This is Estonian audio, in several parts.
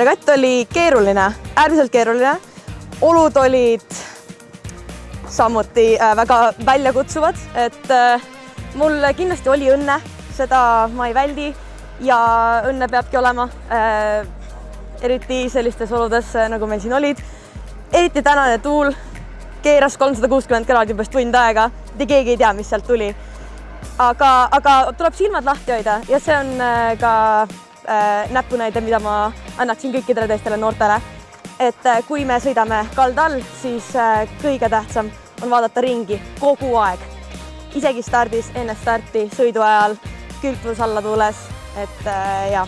Katt oli keeruline, äärmiselt keeruline. Olud olid samuti väga väljakutsuvad, et mul kindlasti oli õnne, seda ma ei väldi ja õnne peabki olema, eriti sellistes oludes, nagu meil siin olid. Eriti tänane tuul keeras 360 kraadi umbes tund aega, keegi ei tea, mis sealt tuli. Aga tuleb silmad lahti hoida ja see on ka näpunäide, mida ma annaksin kõikidele teistele noortele. Et kui me sõidame kalda all, siis kõige tähtsam on vaadata ringi kogu aeg. Isegi stardis, enne starti, sõidu ajal, külgvus alla tuules, et jah.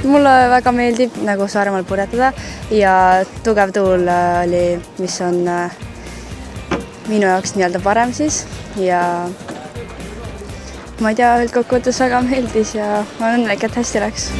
Mulle väga meeldib nagu Saaremaal purjetada ja tugev tuul oli, mis on minu jaoks nii-öelda parem siis ja ma ei tea, üldkokkuvõttes väga meeldis ja ma olen õnnelik, et hästi läks.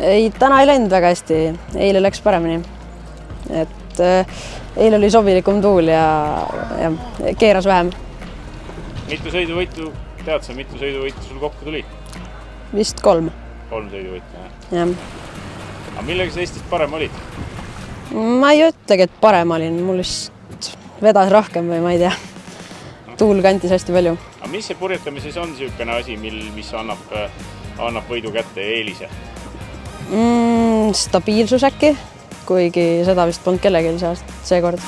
Ei, täna ei läinud väga hästi, eile läks paremini. Et eile oli sobilikum tuul ja keeras vähem. Mitu sõiduvõitu, tead sa, mitu sõiduvõitu sul kokku tuli? Vist 3. 3 sõiduvõitu, jah? Jah. Aga millega sa Eestist parem olid? Ma ei ütlegi, et parem olin, mul vist vedas rohkem või ma ei tea. Tuul kantis hästi palju. Aga mis see purjetamises on niisugune asi, mis annab võidu kätte ja eelise? Stabiilsus äkki, kuigi seda vist polnud kellelgi seekord.